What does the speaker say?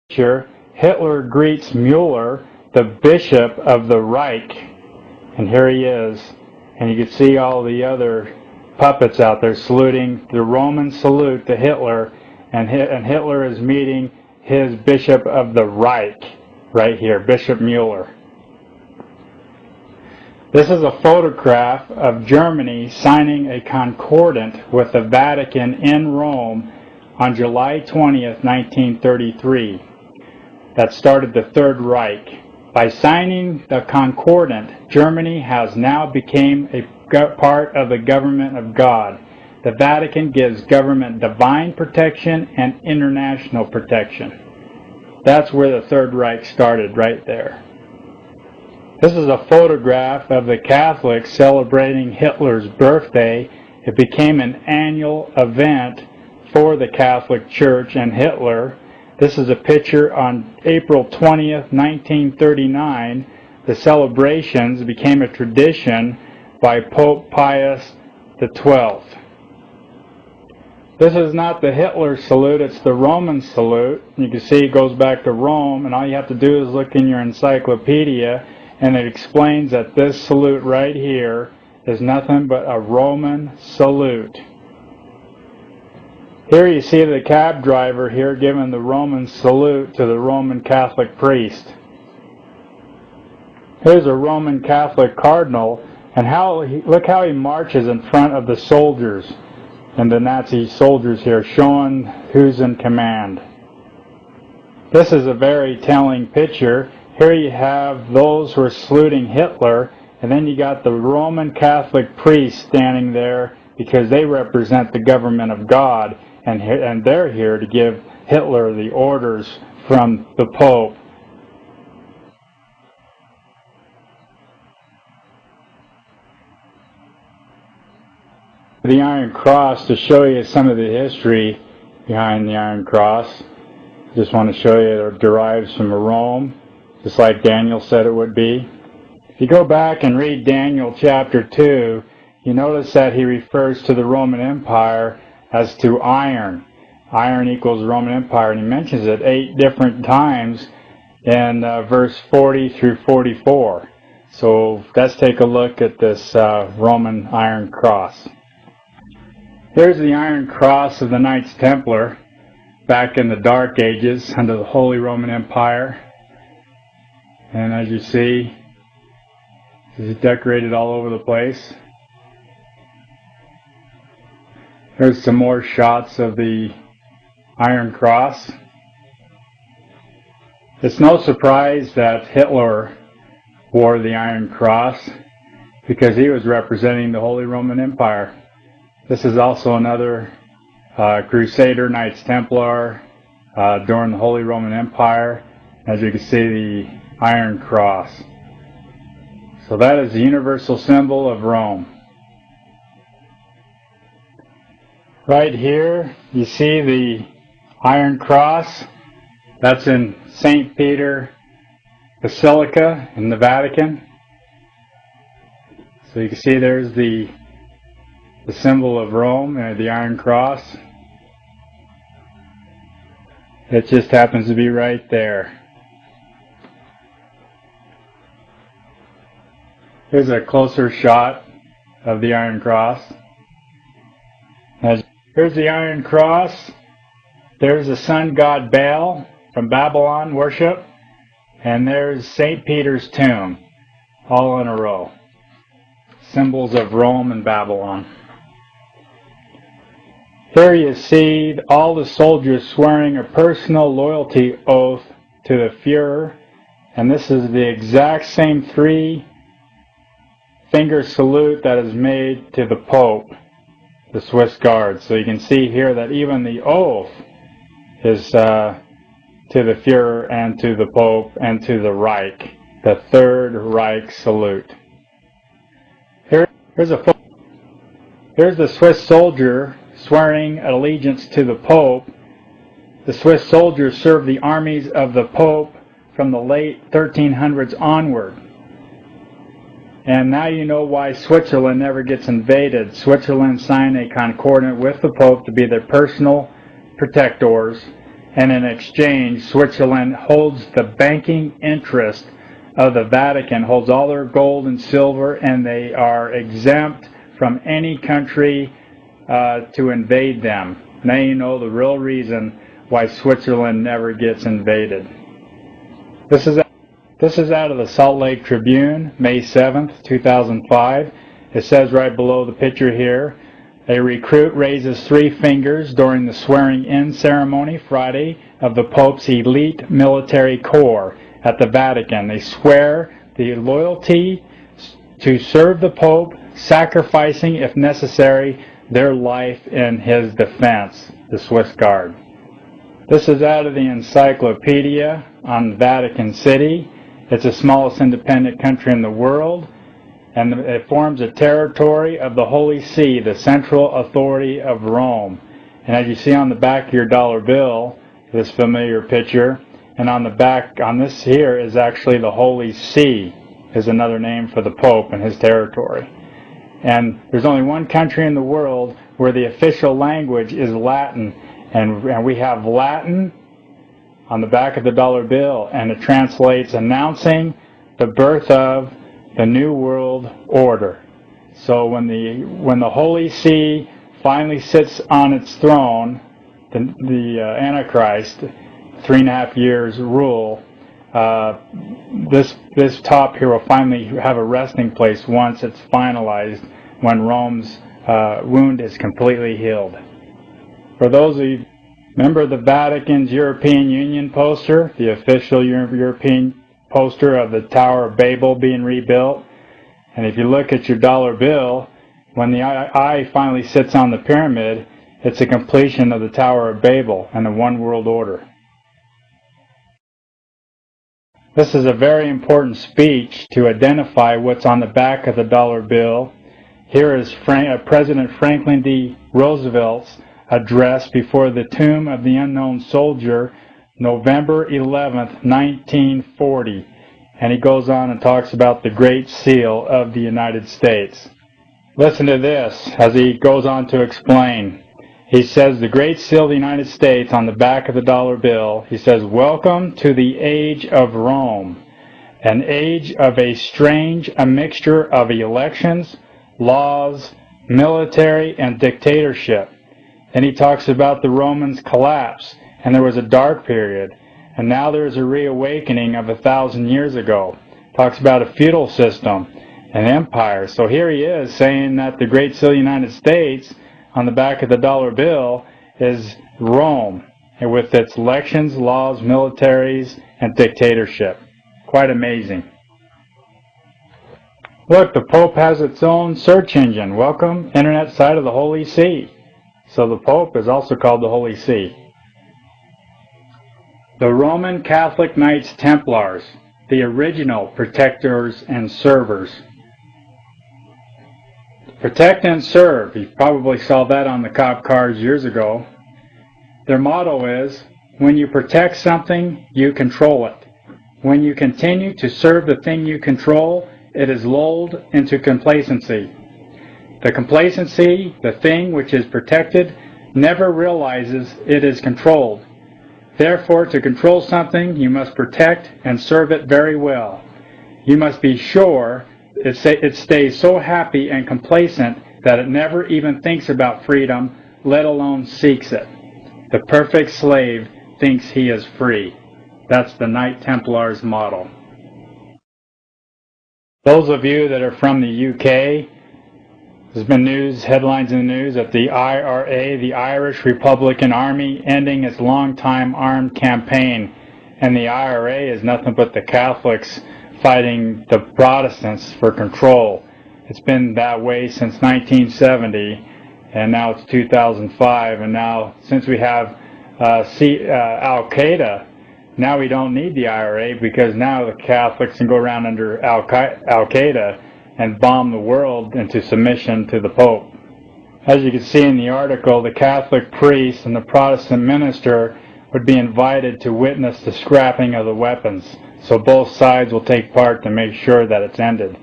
picture, Hitler greets Mueller, the Bishop of the Reich, and here he is, and you can see all the other puppets out there saluting the Roman salute to Hitler, and Hitler is meeting his Bishop of the Reich right here, Bishop Mueller. This is a photograph of Germany signing a concordant with the Vatican in Rome on July 20th, 1933. That started the Third Reich. By signing the concordant, Germany has now become a part of the government of God. The Vatican gives government divine protection and international protection. That's where the Third Reich started, right there. This is a photograph of the Catholics celebrating Hitler's birthday. It became an annual event for the Catholic Church and Hitler. This is a picture on April 20th, 1939. The celebrations became a tradition by Pope Pius XII. This is not the Hitler salute, it's the Roman salute. You can see it goes back to Rome, and all you have to do is look in your encyclopedia, and it explains that this salute right here is nothing but a Roman salute. Here you see the cab driver here giving the Roman salute to the Roman Catholic priest. Here's a Roman Catholic cardinal, and look how he marches in front of the soldiers, and the Nazi soldiers here, showing who's in command. This is a very telling picture. Here you have those who are saluting Hitler, and then you got the Roman Catholic priests standing there because they represent the government of God, and they're here to give Hitler the orders from the Pope. The Iron Cross, to show you some of the history behind the Iron Cross. Just want to show you it derives from Rome, just like Daniel said it would be. If you go back and read Daniel chapter 2, you notice that he refers to the Roman Empire as to iron. Iron equals Roman Empire, and he mentions it 8 different times in verse 40 through 44. So let's take a look at this Roman Iron Cross. Here's the Iron Cross of the Knights Templar back in the Dark Ages under the Holy Roman Empire. And as you see, it's decorated all over the place. Here's some more shots of the Iron Cross. It's no surprise that Hitler wore the Iron Cross because he was representing the Holy Roman Empire. This is also another Crusader, Knights Templar during the Holy Roman Empire. As you can see, the Iron Cross. So that is the universal symbol of Rome. Right here, you see the Iron Cross. That's in St. Peter Basilica in the Vatican. So you can see there's the symbol of Rome, the Iron Cross. It just happens to be right there. Here's a closer shot of the Iron Cross. Here's the Iron Cross. There's the sun god Baal from Babylon worship. And there's St. Peter's tomb, all in a row. Symbols of Rome and Babylon. Here you see all the soldiers swearing a personal loyalty oath to the Führer. And this is the exact same 3-finger salute that is made to the Pope, the Swiss Guards. So you can see here that even the oath is to the Führer and to the Pope and to the Reich, the Third Reich salute. Here's the Swiss soldier swearing allegiance to the Pope. The Swiss soldiers served the armies of the Pope from the late 1300s onward. And now you know why Switzerland never gets invaded. Switzerland signed a concordant with the Pope to be their personal protectors, and in exchange, Switzerland holds the banking interest of the Vatican, holds all their gold and silver, and they are exempt from any country to invade them. Now you know the real reason why Switzerland never gets invaded. This is out of the Salt Lake Tribune, May 7th, 2005. It says right below the picture here, a recruit raises 3 fingers during the swearing-in ceremony Friday of the Pope's elite military corps at the Vatican. They swear the loyalty to serve the Pope, sacrificing, if necessary, their life in his defense, the Swiss Guard. This is out of the Encyclopedia on Vatican City. It's the smallest independent country in the world, and it forms a territory of the Holy See, the central authority of Rome. And as you see on the back of your dollar bill, this familiar picture, and on the back, on this here, is actually the Holy See, is another name for the Pope and his territory. And there's only one country in the world where the official language is Latin, and we have Latin on the back of the dollar bill, and it translates announcing the birth of the New World Order. So when the Holy See finally sits on its throne, the Antichrist, 3.5 years rule, this top here will finally have a resting place once it's finalized, when Rome's wound is completely healed. For those of you, remember the Vatican's European Union poster, the official European poster of the Tower of Babel being rebuilt? And if you look at your dollar bill, when the eye finally sits on the pyramid, it's a completion of the Tower of Babel and the One World Order. This is a very important speech to identify what's on the back of the dollar bill. Here is President Franklin D. Roosevelt's address before the Tomb of the Unknown Soldier, November 11th, 1940. And he goes on and talks about the Great Seal of the United States. Listen to this as he goes on to explain. He says, the Great Seal of the United States on the back of the dollar bill, he says, "Welcome to the age of Rome, an age of a mixture of elections, laws, military, and dictatorship." And he talks about the Romans' collapse, and there was a dark period, and now there is a reawakening of 1,000 years ago. Talks about a feudal system, an empire. So here he is saying that the Great Seal of the United States on the back of the dollar bill is Rome, and with its elections, laws, militaries, and dictatorship. Quite amazing. Look, the Pope has its own search engine. Welcome, internet site of the Holy See. So the Pope is also called the Holy See. The Roman Catholic Knights Templars, the original protectors and servers. Protect and serve. You probably saw that on the cop cars years ago. Their motto is, when you protect something, you control it. When you continue to serve the thing you control, it is lulled into complacency. The complacency, the thing which is protected, never realizes it is controlled. Therefore, to control something, you must protect and serve it very well. You must be sure it stays so happy and complacent that it never even thinks about freedom, let alone seeks it. The perfect slave thinks he is free. That's the Knight Templar's motto. Those of you that are from the UK, there's been headlines in the news that the IRA, the Irish Republican Army, ending its long-time armed campaign. And the IRA is nothing but the Catholics fighting the Protestants for control. It's been that way since 1970, and now it's 2005, and now since we have Al-Qaeda, now we don't need the IRA, because now the Catholics can go around under Al-Qaeda and bomb the world into submission to the Pope. As you can see in the article, the Catholic priest and the Protestant minister would be invited to witness the scrapping of the weapons. So both sides will take part to make sure that it's ended.